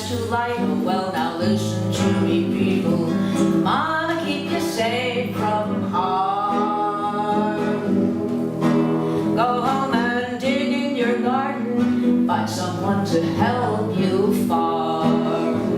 that's too light. Oh well, now listen to me, people. Come on, I'll keep you safe from harm. Go home and dig in your garden. Find someone to help you farm.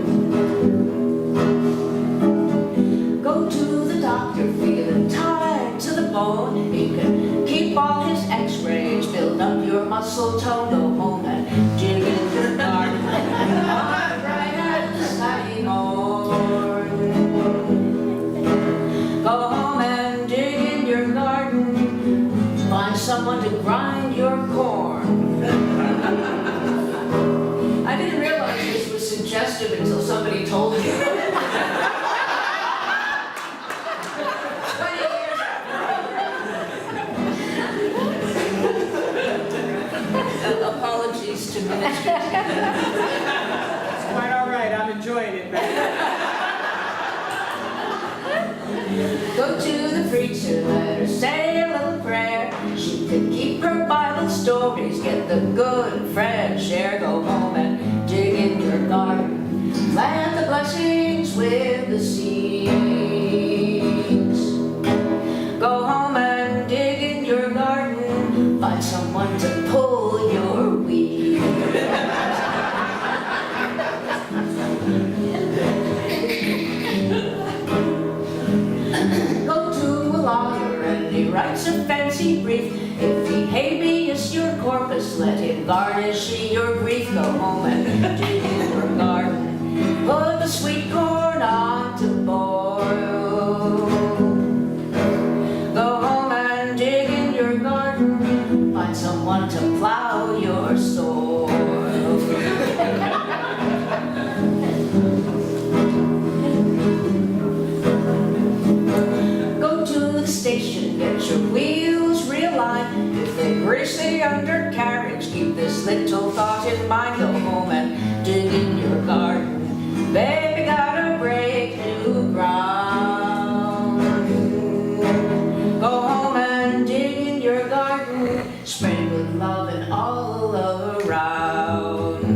Go to the doctor feeling tired to the bone. He can keep all his x-rays, build up your muscle tone. Go home and dig in your garden. Right at the Saturday morn. Go home and dig in your garden. Find someone to grind your corn. I didn't realize this was suggestive until somebody told me. Apologies to Minister. It's quite all right. I'm enjoying it, man. Go to the preacher, let her say a little prayer. She could keep her Bible stories, get the good and fresh air. Go home and dig in your garden, plant the blessings with the seeds. Go home and dig in your garden, find someone to pull your weeds. Go to a lawyer and he writes a fancy brief. If he habeas your corpus, let him garnish your grief. Go home and dig in your garden, put the sweet corn on to boil. Go home and dig in your garden, find someone to plow your soil. Go to the station, get your wheels realigned. If they grease the undercarriage, keep this little thought in mind. Go home and dig in your garden, baby, gotta break new ground. Go home and dig in your garden, spread good love and all around.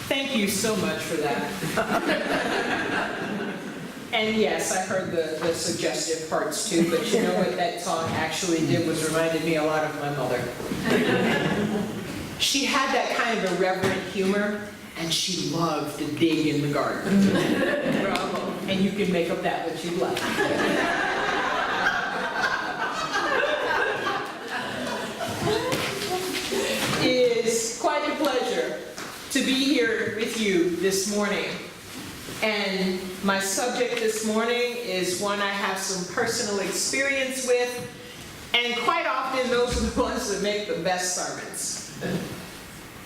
Thank you so much for that. And yes, I heard the suggestive parts too, but you know what that song actually did was reminded me a lot of my mother. She had that kind of irreverent humor, and she loved to dig in the garden. Bravo. And you can make of that what you like. It is quite a pleasure to be here with you this morning. And my subject this morning is one I have some personal experience with, and quite often those are the ones that make the best sermons.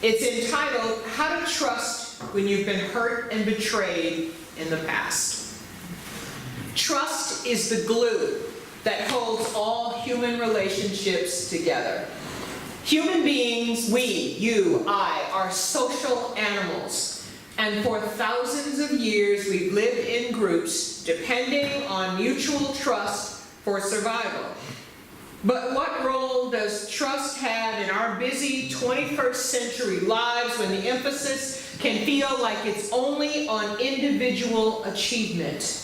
It's entitled, How to Trust When You've Been Hurt and Betrayed in the Past. Trust is the glue that holds all human relationships together. Human beings, we, you, I, are social animals. And for thousands of years, we've lived in groups depending on mutual trust for survival. But what role does trust have in our busy 21st century lives when the emphasis can feel like it's only on individual achievement?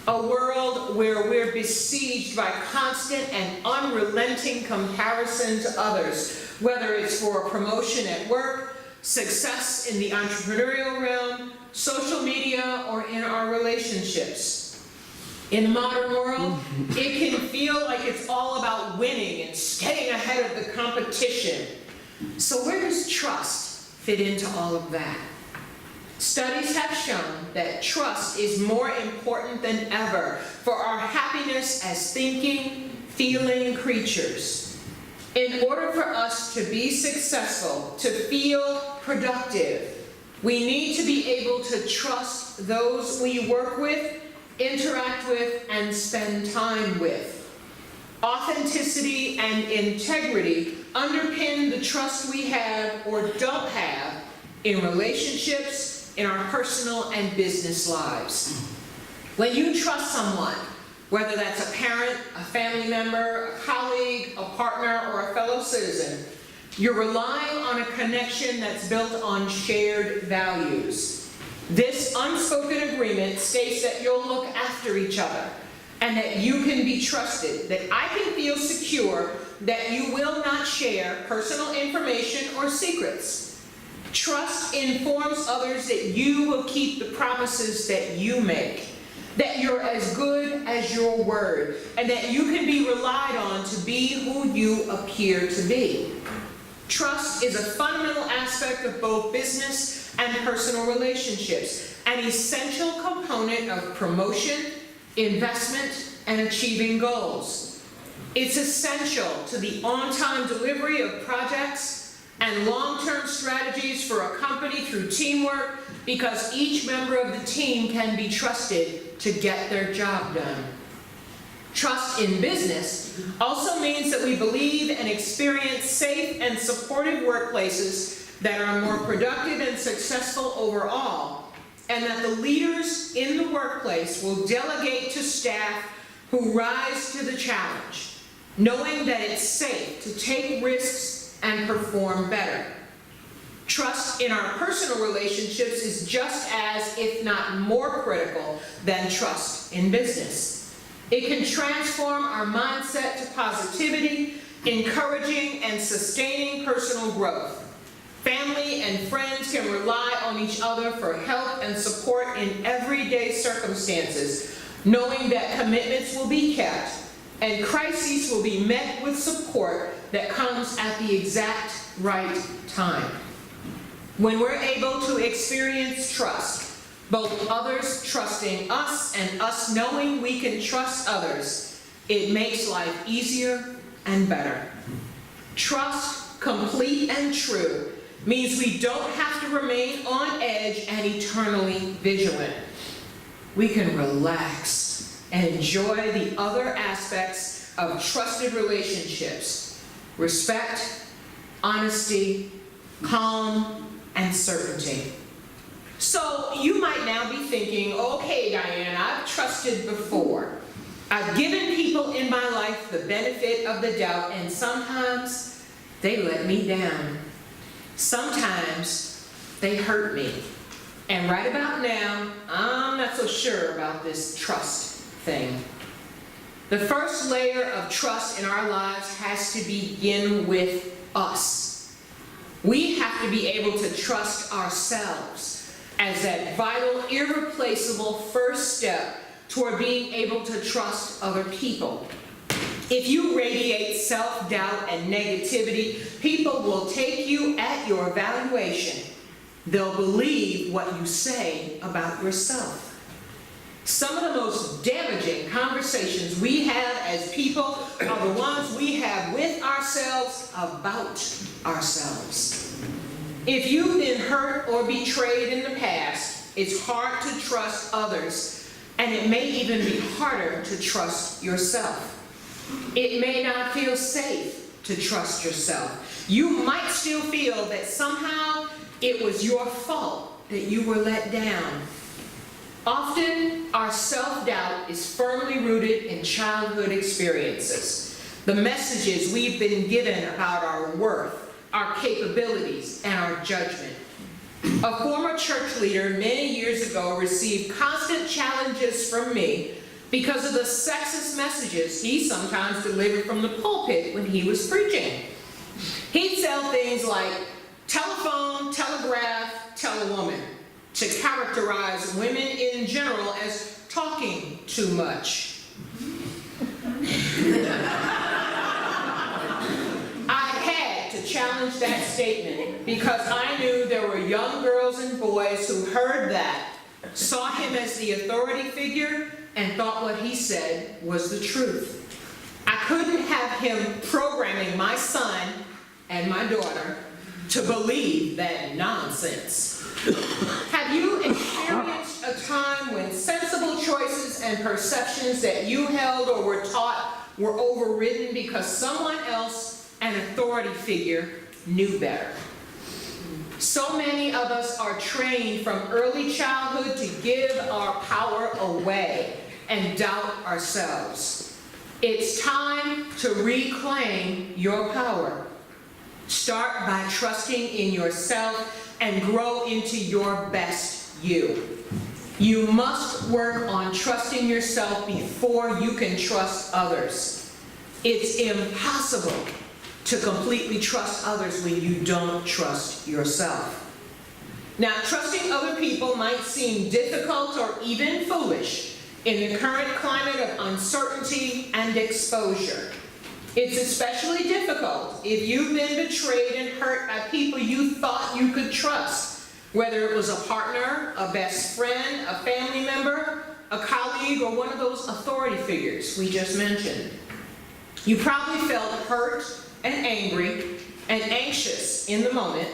A world where we're besieged by constant and unrelenting comparison to others, whether it's for a promotion at work, success in the entrepreneurial realm, social media, or in our relationships. In the modern world, it can feel like it's all about winning and staying ahead of the competition. So where does trust fit into all of that? Studies have shown that trust is more important than ever for our happiness as thinking, feeling creatures. In order for us to be successful, to feel productive, we need to be able to trust those we work with, interact with, and spend time with. Authenticity and integrity underpin the trust we have or don't have in relationships, in our personal and business lives. When you trust someone, whether that's a parent, a family member, a colleague, a partner, or a fellow citizen, you're relying on a connection that's built on shared values. This unspoken agreement states that you'll look after each other and that you can be trusted, that I can feel secure that you will not share personal information or secrets. Trust informs others that you will keep the promises that you make, that you're as good as your word, and that you can be relied on to be who you appear to be. Trust is a fundamental aspect of both business and personal relationships, an essential component of promotion, investment, and achieving goals. It's essential to the on-time delivery of projects and long-term strategies for a company through teamwork, because each member of the team can be trusted to get their job done. Trust in business also means that we believe and experience safe and supportive workplaces that are more productive and successful overall, and that the leaders in the workplace will delegate to staff who rise to the challenge, knowing that it's safe to take risks and perform better. Trust in our personal relationships is just as, if not more critical than trust in business. It can transform our mindset to positivity, encouraging and sustaining personal growth. Family and friends can rely on each other for help and support in everyday circumstances, knowing that commitments will be kept and crises will be met with support that comes at the exact right time. When we're able to experience trust, both others trusting us and us knowing we can trust others, it makes life easier and better. Trust, complete and true, means we don't have to remain on edge and eternally vigilant. We can relax and enjoy the other aspects of trusted relationships: respect, honesty, calm, and certainty. So you might now be thinking, okay, Diane, I've trusted before. I've given people in my life the benefit of the doubt, and sometimes they let me down. Sometimes they hurt me. And right about now, I'm not so sure about this trust thing. The first layer of trust in our lives has to begin with us. We have to be able to trust ourselves as that vital, irreplaceable first step toward being able to trust other people. If you radiate self-doubt and negativity, people will take you at your valuation. They'll believe what you say about yourself. Some of the most damaging conversations we have as people are the ones we have with ourselves about ourselves. If you've been hurt or betrayed in the past, it's hard to trust others, and it may even be harder to trust yourself. It may not feel safe to trust yourself. You might still feel that somehow it was your fault that you were let down. Often, our self-doubt is firmly rooted in childhood experiences, the messages we've been given about our worth, our capabilities, and our judgment. A former church leader many years ago received constant challenges from me because of the sexist messages he sometimes delivered from the pulpit when he was preaching. He'd sell things like telephone, telegraph, tell a woman, to characterize women in general as talking too much. Challenge that statement because I knew there were young girls and boys who heard that, saw him as the authority figure, and thought what he said was the truth. I couldn't have him programming my son and my daughter to believe that nonsense. Have you experienced a time when sensible choices and perceptions that you held or were taught were overridden because someone else, an authority figure, knew better. So many of us are trained from early childhood to give our power away and doubt ourselves. It's time to reclaim your power. Start by trusting in yourself and grow into your best you. You must work on trusting yourself before you can trust others. It's impossible to completely trust others when you don't trust yourself. Now, trusting other people might seem difficult or even foolish in the current climate of uncertainty and exposure. It's especially difficult if you've been betrayed and hurt by people you thought you could trust, whether it was a partner, a best friend, a family member, a colleague, or one of those authority figures we just mentioned. You probably felt hurt and angry and anxious in the moment,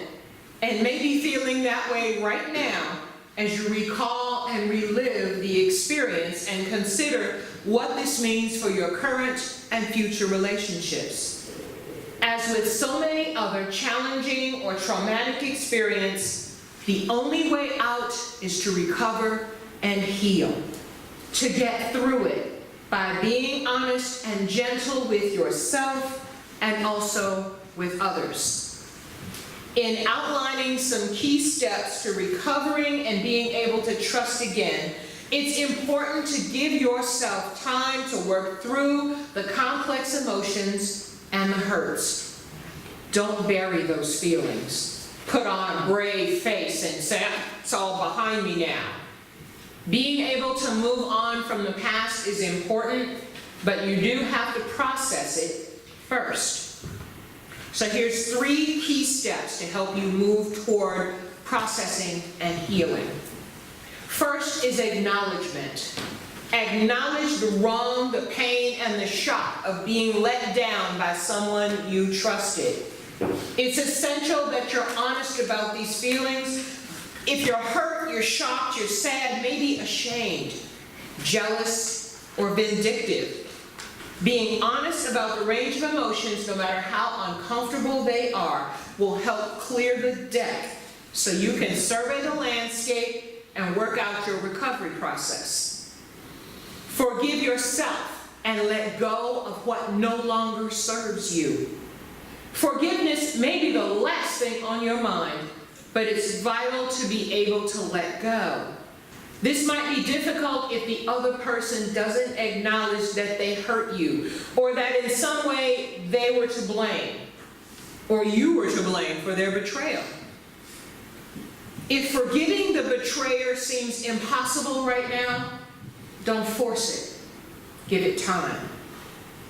and may be feeling that way right now as you recall and relive the experience and consider what this means for your current and future relationships. As with so many other challenging or traumatic experiences, the only way out is to recover and heal, to get through it by being honest and gentle with yourself and also with others. In outlining some key steps to recovering and being able to trust again, it's important to give yourself time to work through the complex emotions and the hurts. Don't bury those feelings. Put on a brave face and say, it's all behind me now. Being able to move on from the past is important, but you do have to process it first. So here's 3 key steps to help you move toward processing and healing. First is acknowledgement. Acknowledge the wrong, the pain, and the shock of being let down by someone you trusted. It's essential that you're honest about these feelings. If you're hurt, you're shocked, you're sad, maybe ashamed, jealous, or vindictive. Being honest about the range of emotions, no matter how uncomfortable they are, will help clear the deck so you can survey the landscape and work out your recovery process. Forgive yourself and let go of what no longer serves you. Forgiveness may be the last thing on your mind, but it's vital to be able to let go. This might be difficult if the other person doesn't acknowledge that they hurt you, or that in some way they were to blame, or you were to blame for their betrayal. If forgiving the betrayer seems impossible right now, don't force it. Give it time.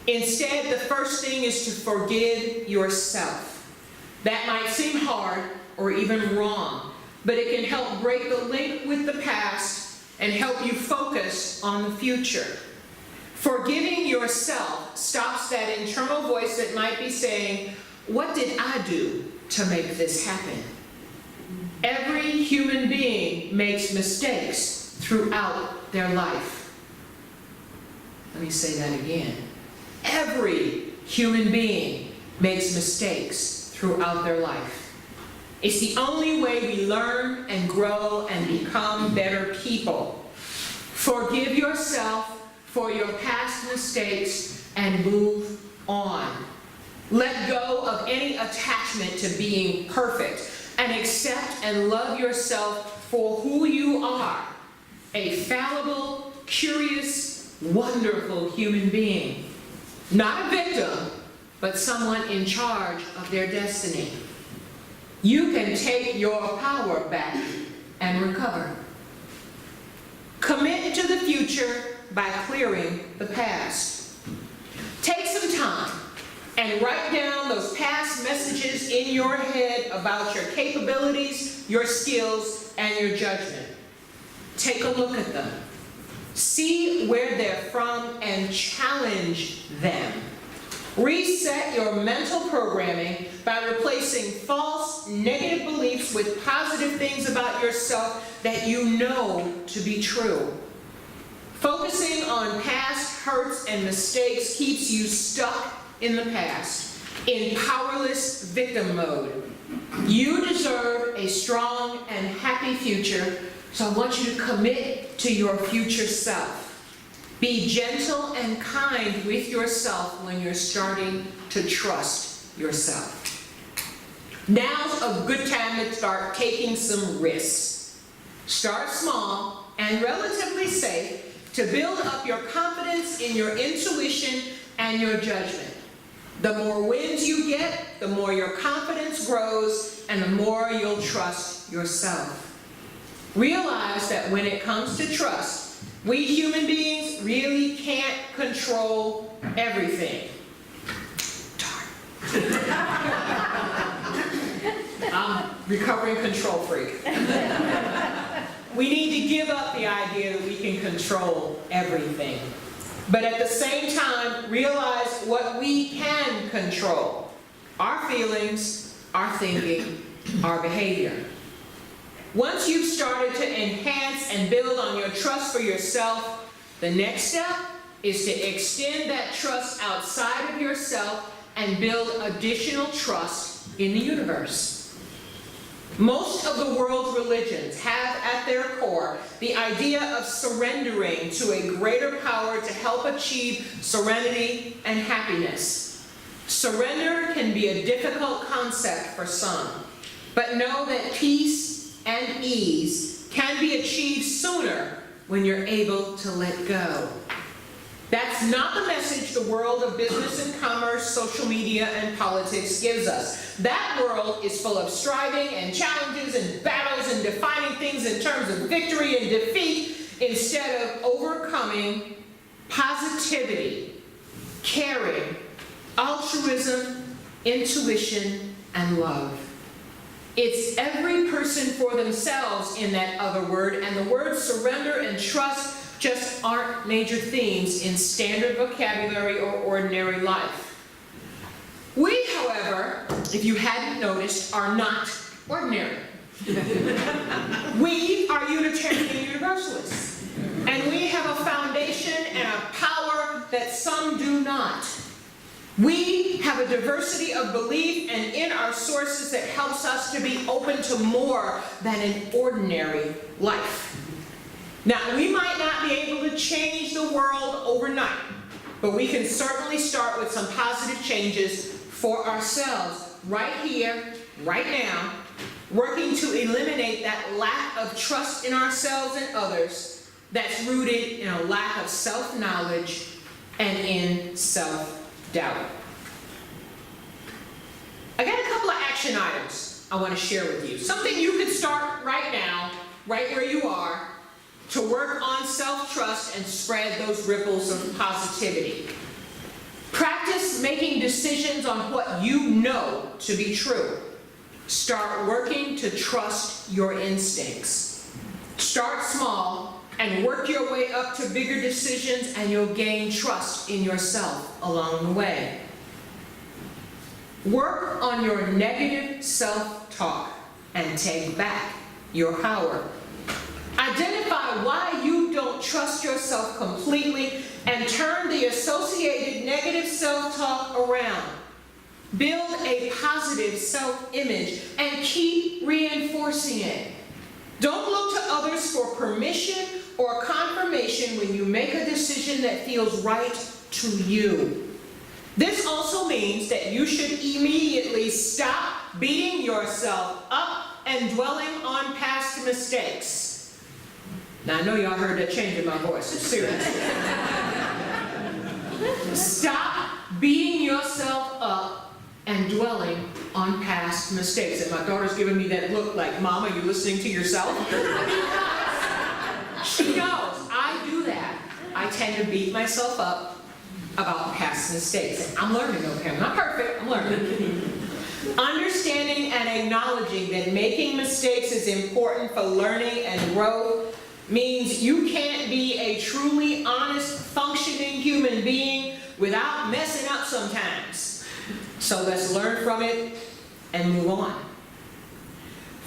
Instead, the first thing is to forgive yourself. That might seem hard or even wrong, but it can help break the link with the past and help you focus on the future. Forgiving yourself stops that internal voice that might be saying, what did I do to make this happen? Every human being makes mistakes throughout their life. Let me say that again. Every human being makes mistakes throughout their life. It's the only way we learn and grow and become better people. Forgive yourself for your past mistakes and move on. Let go of any attachment to being perfect and accept and love yourself for who you are, a fallible, curious, wonderful human being. Not a victim, but someone in charge of their destiny. You can take your power back and recover. Commit to the future by clearing the past. Take some time and write down those past messages in your head about your capabilities, your skills, and your judgment. Take a look at them. See where they're from and challenge them. Reset your mental programming by replacing false, negative beliefs with positive things about yourself that you know to be true. Focusing on past hurts and mistakes keeps you stuck in the past, in powerless victim mode. You deserve a strong and happy future, so I want you to commit to your future self. Be gentle and kind with yourself when you're starting to trust yourself. Now's a good time to start taking some risks. Start small and relatively safe to build up your confidence in your intuition and your judgment. The more wins you get, the more your confidence grows and the more you'll trust yourself. Realize that when it comes to trust, we human beings really can't control everything. I'm recovering control freak. We need to give up the idea that we can control everything. But at the same time, realize what we can control. Our feelings, our thinking, our behavior. Once you've started to enhance and build on your trust for yourself, the next step is to extend that trust outside of yourself and build additional trust in the universe. Most of the world's religions have at their core the idea of surrendering to a greater power to help achieve serenity and happiness. Surrender can be a difficult concept for some, but know that peace and ease can be achieved sooner when you're able to let go. That's not the message the world of business and commerce, social media, and politics gives us. That world is full of striving and challenges and battles and defining things in terms of victory and defeat instead of overcoming positivity, caring, altruism, intuition, and love. It's every person for themselves in that other word, and the words surrender and trust just aren't major themes in standard vocabulary or ordinary life. We, however, if you hadn't noticed, are not ordinary. We are Unitarian and Universalists, and we have a foundation and a power that some do not. We have a diversity of belief and in our sources that helps us to be open to more than an ordinary life. Now, we might not be able to change the world overnight, but we can certainly start with some positive changes for ourselves right here, right now, working to eliminate that lack of trust in ourselves and others that's rooted in a lack of self-knowledge and in self-doubt. I got a couple of action items I want to share with you. Something you can start right now, right where you are, to work on self-trust and spread those ripples of positivity. Practice making decisions on what you know to be true. Start working to trust your instincts. Start small and work your way up to bigger decisions, and you'll gain trust in yourself along the way. Work on your negative self-talk and take back your power. Identify why you don't trust yourself completely and turn the associated negative self-talk around. Build a positive self-image and keep reinforcing it. Don't look to others for permission or confirmation when you make a decision that feels right to you. This also means that you should immediately stop beating yourself up and dwelling on past mistakes. Now, I know y'all heard that change in my voice. It's serious. Stop beating yourself up and dwelling on past mistakes. And my daughter's giving me that look like, Mom, are you listening to yourself? Because she knows I do that. I tend to beat myself up about past mistakes. And I'm learning, okay? I'm not perfect. I'm learning. Understanding and acknowledging that making mistakes is important for learning and growth means you can't be a truly honest, functioning human being without messing up sometimes. So let's learn from it and move on.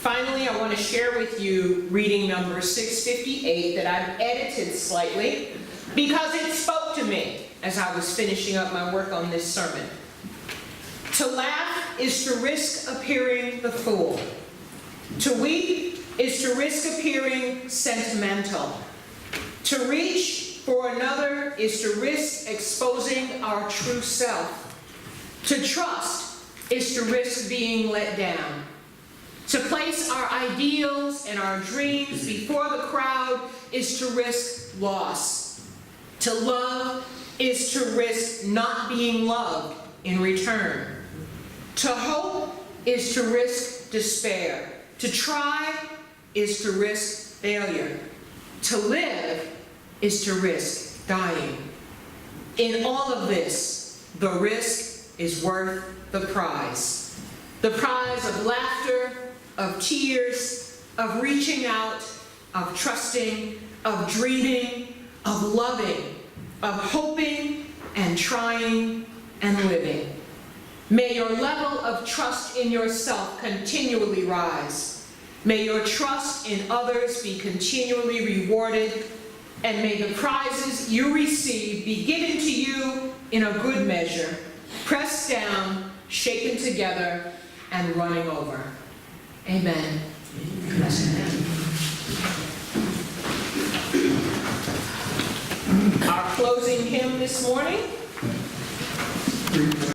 Finally, I want to share with you reading number 658 that I've edited slightly because it spoke to me as I was finishing up my work on this sermon. To laugh is to risk appearing the fool. To weep is to risk appearing sentimental. To reach for another is to risk exposing our true self. To trust is to risk being let down. To place our ideals and our dreams before the crowd is to risk loss. To love is to risk not being loved in return. To hope is to risk despair. To try is to risk failure. To live is to risk dying. In all of this, the risk is worth the prize. The prize of laughter, of tears, of reaching out, of trusting, of dreaming, of loving, of hoping and trying and living. May your level of trust in yourself continually rise. May your trust in others be continually rewarded, and may the prizes you receive be given to you in a good measure, pressed down, shaken together, and running over. Amen. Our closing hymn this morning